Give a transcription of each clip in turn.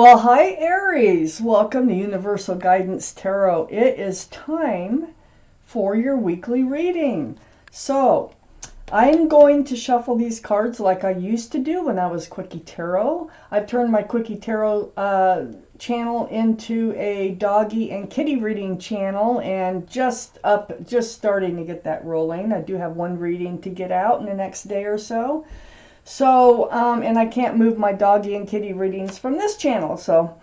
Well, hi Aries. Welcome to Universal Guidance Tarot. It is time for your weekly reading. So, I'm going to shuffle these cards like I used to do when I was Quickie Tarot. I've turned my Quickie Tarot channel into a doggy and kitty reading channel and just starting to get that rolling. I do have one reading to get out in the next day or so. And I can't move my doggy and kitty readings from this channel. So,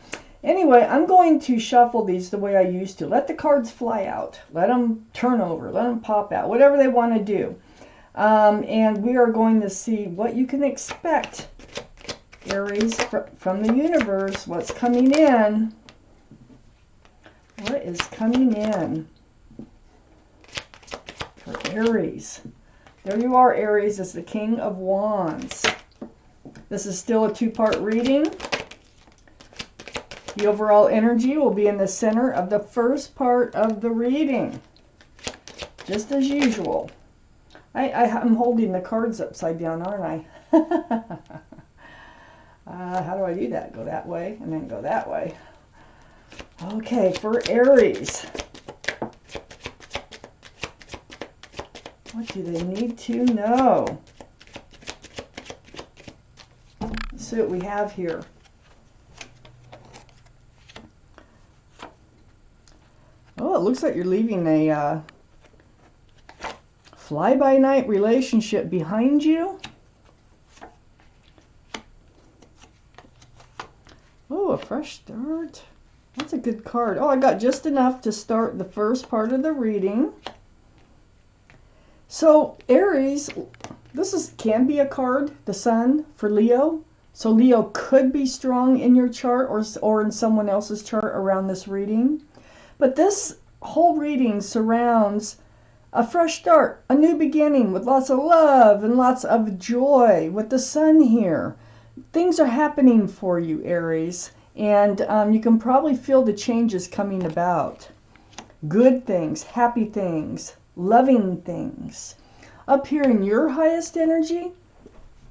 anyway, I'm going to shuffle these the way I used to. Let the cards fly out. Let them turn over. Let them pop out. Whatever they want to do. And we are going to see what you can expect, Aries, from the universe. What's coming in? What is coming in for Aries? There you are, Aries. It's the King of Wands. This is still a two-part reading. The overall energy will be in the center of the first part of the reading, just as usual. I'm holding the cards upside down, aren't I? How do I do that? Go that way and then go that way. Okay, for Aries. What do they need to know? Let's see what we have here. Oh, it looks like you're leaving a fly-by-night relationship behind you. Oh, a fresh start. That's a good card. Oh, I got just enough to start the first part of the reading. So, Aries, can be a card, the Sun, for Leo. So Leo could be strong in your chart or in someone else's chart around this reading. But this whole reading surrounds a fresh start, a new beginning with lots of love and lots of joy with the Sun here. Things are happening for you, Aries, and you can probably feel the changes coming about. Good things, happy things, loving things. Up here in your highest energy,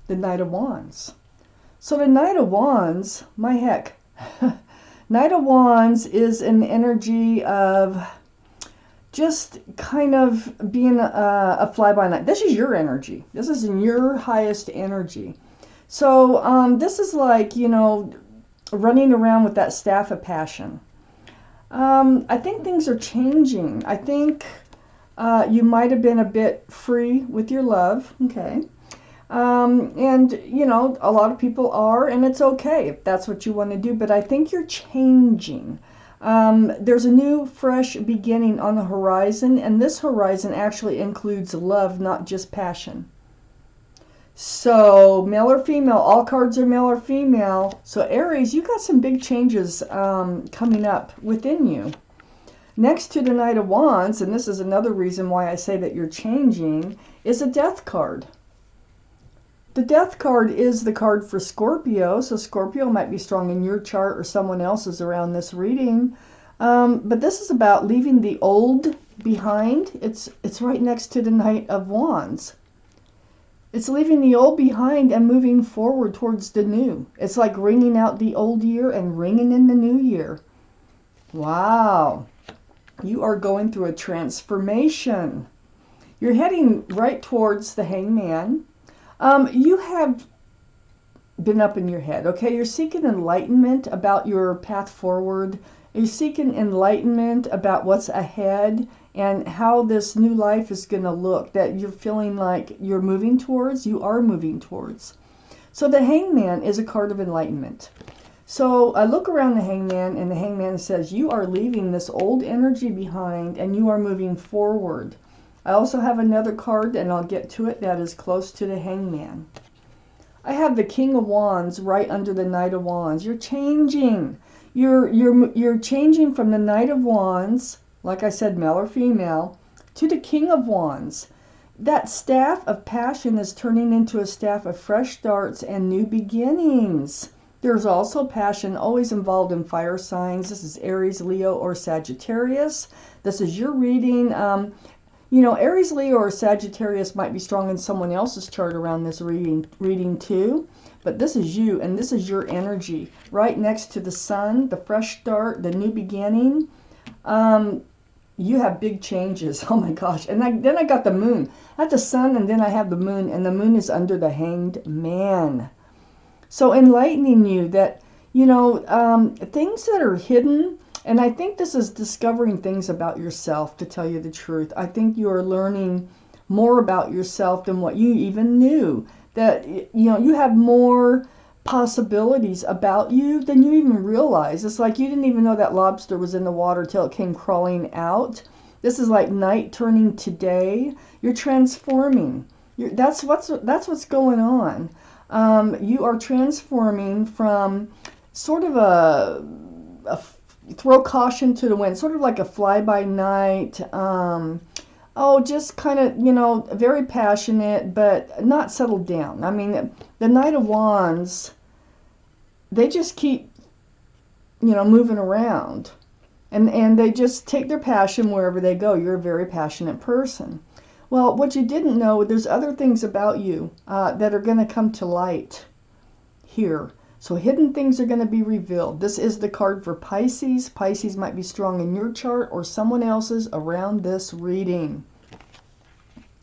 the Knight of Wands. So the Knight of Wands, my heck, Knight of Wands is an energy of just kind of being a fly-by-night. This is your energy. This is in your highest energy. So this is like, running around with that staff of passion. I think things are changing. I think you might have been a bit free with your love, okay? And, a lot of people are, and it's okay if that's what you want to do, but I think you're changing. There's a new, fresh beginning on the horizon, and this horizon actually includes love, not just passion. So, male or female, all cards are male or female. So, Aries, you got some big changes coming up within you. Next to the Knight of Wands, and this is another reason why I say that you're changing, is a Death card. The Death card is the card for Scorpio, so Scorpio might be strong in your chart or someone else's around this reading. But this is about leaving the old behind. It's right next to the Knight of Wands. It's leaving the old behind and moving forward towards the new. It's like ringing out the old year and ringing in the new year. Wow. You are going through a transformation. You're heading right towards the Hangman. You have been up in your head, okay? You're seeking enlightenment about your path forward. You're seeking enlightenment about what's ahead and how this new life is going to look, that you're feeling like you're moving towards, you are moving towards. So the Hangman is a card of enlightenment. So I look around the Hangman, and the Hangman says, you are leaving this old energy behind, and you are moving forward. I also have another card, and I'll get to it, that is close to the Hangman. I have the King of Wands right under the Knight of Wands. You're changing. You're changing from the Knight of Wands, like I said, male or female, to the King of Wands. That staff of passion is turning into a staff of fresh starts and new beginnings. There's also passion always involved in fire signs. This is Aries, Leo, or Sagittarius. This is your reading. You know, Aries, Leo, or Sagittarius might be strong in someone else's chart around this reading too. But this is you, and this is your energy. Right next to the sun, the fresh start, the new beginning. You have big changes. Oh my gosh. And then I got the moon. I have the sun, and then I have the moon. And the moon is under the Hanged Man. So enlightening you that, you know, things that are hidden. And I think this is discovering things about yourself, to tell you the truth. I think you are learning more about yourself than what you even knew. That, you know, you have more possibilities about you than you even realize. It's like you didn't even know that lobster was in the water till it came crawling out. This is like night turning to day. You're transforming. That's what's going on. You are transforming from sort of a throw caution to the wind, sort of like a fly-by-night, just kind of, you know, very passionate, but not settled down. I mean, the Knight of Wands, they just keep, you know, moving around. And they just take their passion wherever they go. You're a very passionate person. Well, what you didn't know, there's other things about you that are going to come to light here. So hidden things are going to be revealed. This is the card for Pisces. Pisces might be strong in your chart or someone else's around this reading.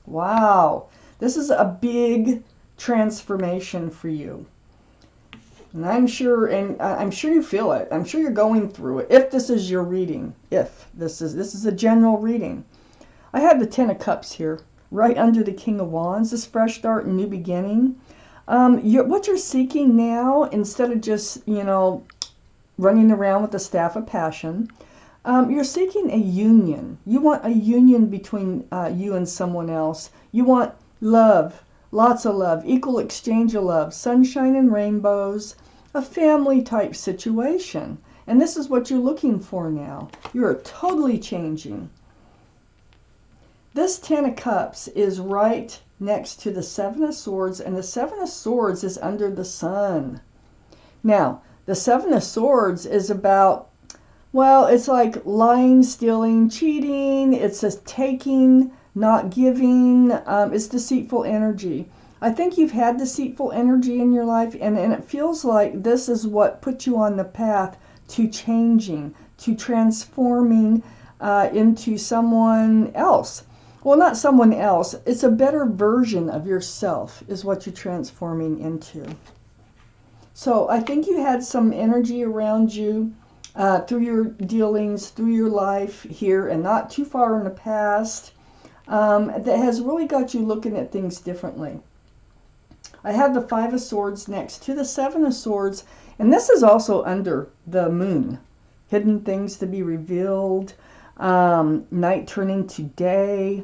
Wow. This is a big transformation for you. And I'm sure you feel it. I'm sure you're going through it. If this is your reading, if this is a general reading. I have the Ten of Cups here, right under the King of Wands, this fresh start and new beginning. What you're seeking now, instead of just, you know, running around with the staff of passion, you're seeking a union. You want a union between you and someone else. You want love, lots of love, equal exchange of love, sunshine and rainbows, a family type situation. And this is what you're looking for now. You're totally changing. This Ten of Cups is right next to the Seven of Swords, and the Seven of Swords is under the sun. Now, the Seven of Swords is about, well, it's like lying, stealing, cheating. It's a taking, not giving. It's deceitful energy. I think you've had deceitful energy in your life, and it feels like this is what put you on the path to changing, to transforming into someone else. Well, not someone else. It's a better version of yourself is what you're transforming into. So I think you had some energy around you through your dealings, through your life here and not too far in the past that has really got you looking at things differently. I have the Five of Swords next to the Seven of Swords, and this is also under the moon. Hidden things to be revealed. Night turning to day.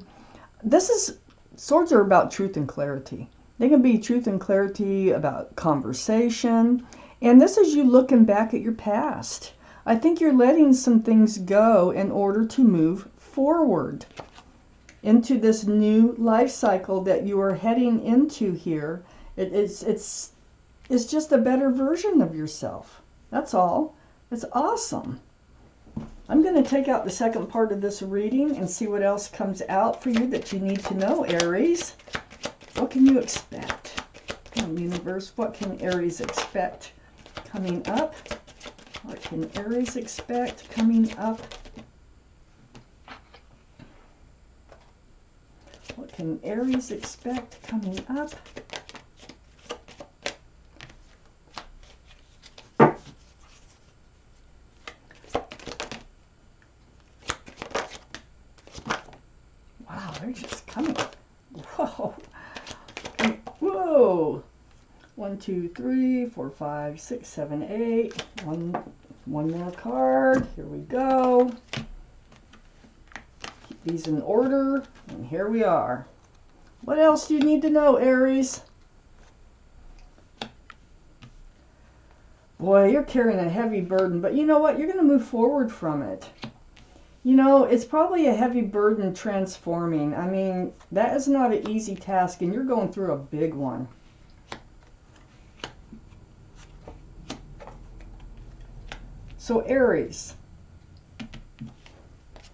Swords are about truth and clarity. They can be truth and clarity about conversation. And this is you looking back at your past. I think you're letting some things go in order to move forward into this new life cycle that you are heading into here. It's just a better version of yourself. That's all. It's awesome. I'm going to take out the second part of this reading and see what else comes out for you that you need to know, Aries. What can you expect? Universe, what can Aries expect coming up? What can Aries expect coming up? What can Aries expect coming up? Wow, they're just coming. Whoa. Whoa. 1, 2, 3, 4, 5, 6, 7, 8. One more card. Here we go. Keep these in order. And here we are. What else do you need to know, Aries? Boy, you're carrying a heavy burden, but you know what? You're going to move forward from it. You know, it's probably a heavy burden transforming. I mean, that is not an easy task, and you're going through a big one. So, Aries,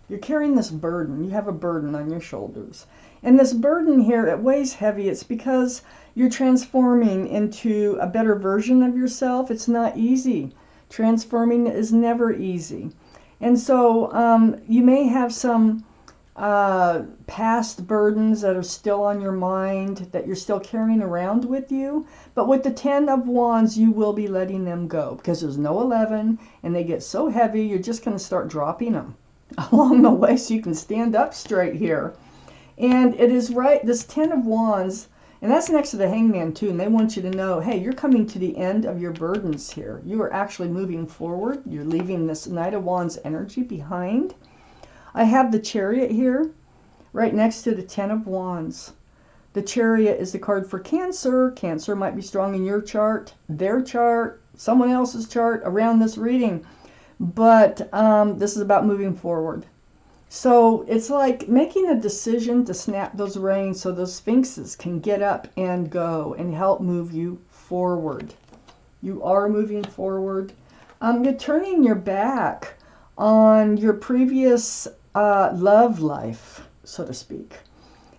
You're carrying this burden. You have a burden on your shoulders. And this burden here, it weighs heavy. It's because you're transforming into a better version of yourself. It's not easy. Transforming is never easy. And so you may have some past burdens that are still on your mind, that you're still carrying around with you. But with the 10 of Wands, you will be letting them go because there's no 11 and they get so heavy, you're just going to start dropping them along the way so you can stand up straight here. And it is right, this 10 of Wands, and that's next to the Hangman too, and they want you to know, hey, you're coming to the end of your burdens here. You are actually moving forward. You're leaving this Knight of Wands energy behind. I have the Chariot here, right next to the 10 of Wands. The Chariot is the card for Cancer. Cancer might be strong in your chart, their chart, someone else's chart around this reading. But this is about moving forward. So it's like making a decision to snap those reins so those sphinxes can get up and go and help move you forward. You are moving forward. You're turning your back on your previous love life, so to speak.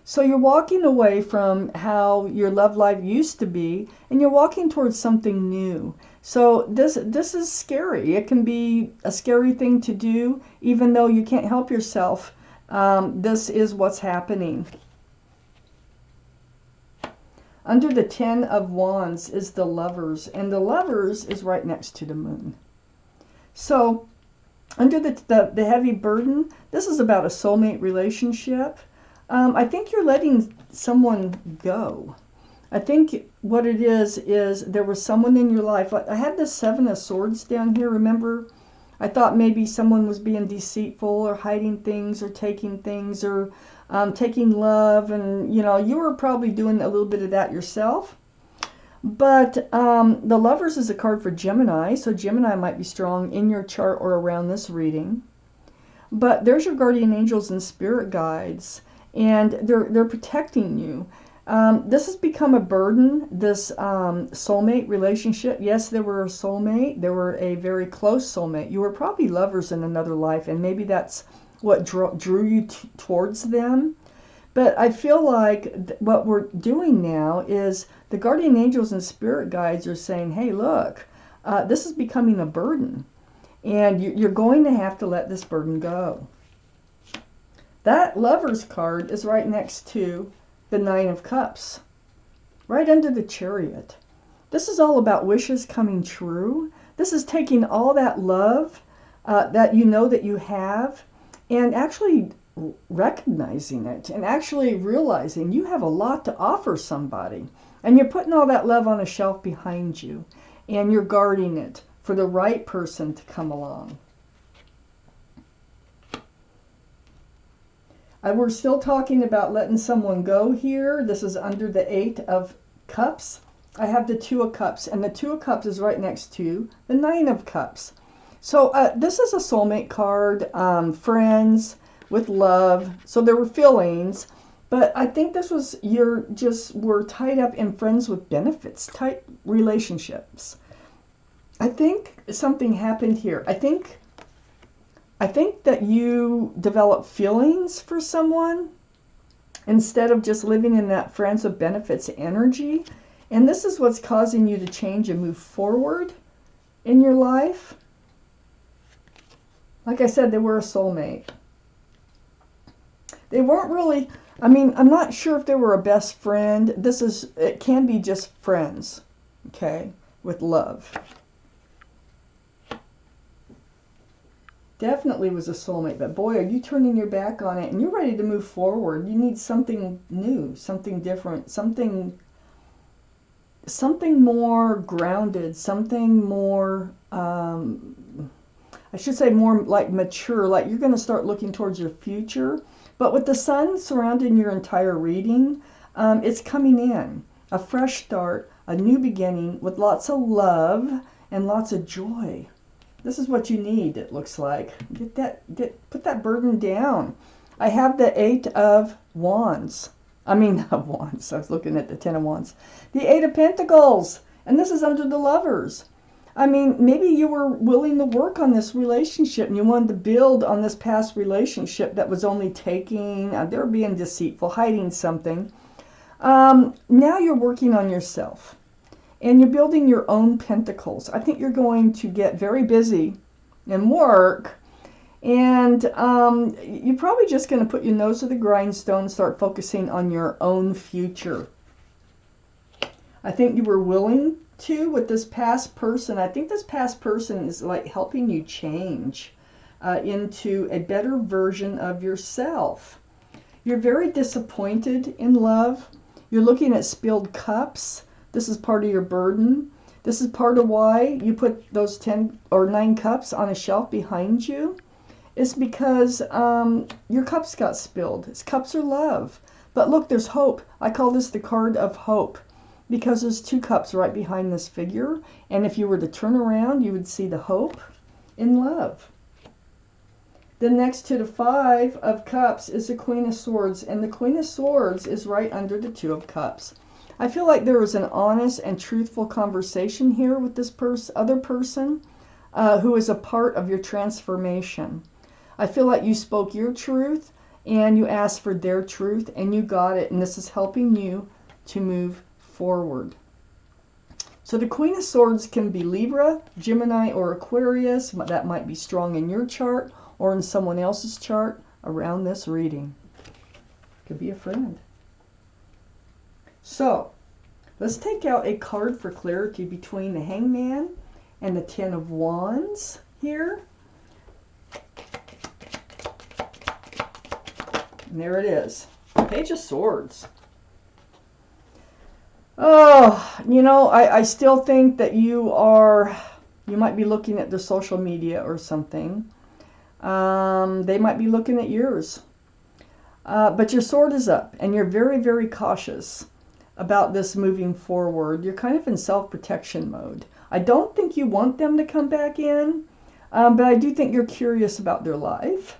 So you're walking away from how your love life used to be, and you're walking towards something new. So this is scary. It can be a scary thing to do, even though you can't help yourself. This is what's happening. Under the 10 of Wands is the Lovers, and the Lovers is right next to the Moon. So under the heavy burden, this is about a soulmate relationship. I think you're letting someone go. I think what it is there was someone in your life. I had the 7 of Swords down here, remember? I thought maybe someone was being deceitful or hiding things or taking things or taking love. And, you know, you were probably doing a little bit of that yourself. But the Lovers is a card for Gemini. So Gemini might be strong in your chart or around this reading. But there's your guardian angels and spirit guides. And they're protecting you. This has become a burden, this soulmate relationship. Yes, they were a soulmate. They were a very close soulmate. You were probably lovers in another life, and maybe that's what drew you towards them. But I feel like what we're doing now is the guardian angels and spirit guides are saying, hey, look, this is becoming a burden. And you're going to have to let this burden go. That Lovers card is right next to the 9 of Cups, right under the Chariot. This is all about wishes coming true. This is taking all that love that you know that you have and actually recognizing it and actually realizing you have a lot to offer somebody. And you're putting all that love on a shelf behind you and you're guarding it for the right person to come along. We're still talking about letting someone go here. This is under the 8 of Cups. I have the 2 of Cups, and the 2 of Cups is right next to the 9 of Cups. So this is a soulmate card, friends with love. So there were feelings, but I think this was were tied up in friends with benefits type relationships. I think something happened here. I think that you develop feelings for someone instead of just living in that friends with benefits energy. And this is what's causing you to change and move forward in your life. Like I said, they were a soulmate. They weren't really, I mean, I'm not sure if they were a best friend. It can be just friends, okay, with love. Definitely was a soulmate, but boy, are you turning your back on it and you're ready to move forward. You need something new, something different, something more grounded, something more, I should say more like mature, like you're going to start looking towards your future. But with the sun surrounding your entire reading, it's coming in. A fresh start, a new beginning with lots of love and lots of joy. This is what you need, it looks like. Put that burden down. I have the 8 of Wands. I mean, of Wands. I was looking at the 10 of Wands. The 8 of Pentacles. And this is under the Lovers. I mean, maybe you were willing to work on this relationship and you wanted to build on this past relationship that was only taking, they were being deceitful, hiding something. Now you're working on yourself and you're building your own pentacles. I think you're going to get very busy and work, and you're probably just going to put your nose to the grindstone, start focusing on your own future. I think you were willing to with this past person. I think this past person is like helping you change into a better version of yourself. You're very disappointed in love. You're looking at spilled cups. This is part of your burden. This is part of why you put those 10 or 9 cups on a shelf behind you. It's because your cups got spilled. It's cups are love. But look, there's hope. I call this the card of hope because there's 2 cups right behind this figure. And if you were to turn around, you would see the hope in love. Then next to the 5 of Cups is the Queen of Swords. And the Queen of Swords is right under the 2 of Cups. I feel like there was an honest and truthful conversation here with this other person who is a part of your transformation. I feel like you spoke your truth and you asked for their truth and you got it. And this is helping you to move forward. So the Queen of Swords can be Libra, Gemini, or Aquarius. That might be strong in your chart or in someone else's chart around this reading. Could be a friend. So let's take out a card for clarity between the Hangman and the 10 of Wands here. And there it is. Page of Swords. Oh, you know, I still think that you might be looking at their social media or something. They might be looking at yours. But your sword is up and you're very, very cautious about this moving forward. You're kind of in self-protection mode. I don't think you want them to come back in, but I do think you're curious about their life.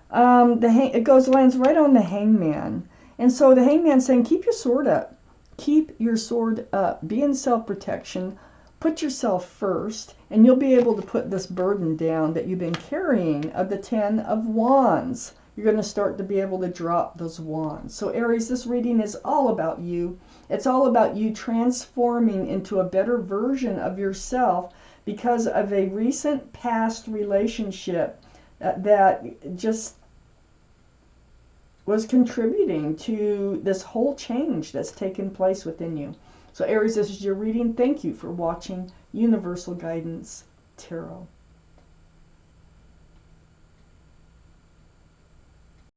It lands right on the Hangman. And so the Hangman's saying, keep your sword up. Keep your sword up. Be in self-protection. Put yourself first, and you'll be able to put this burden down that you've been carrying of the 10 of Wands. You're going to start to be able to drop those wands. So Aries, this reading is all about you. It's all about you transforming into a better version of yourself because of a recent past relationship that just was contributing to this whole change that's taken place within you. So Aries, this is your reading. Thank you for watching Universal Guidance Tarot.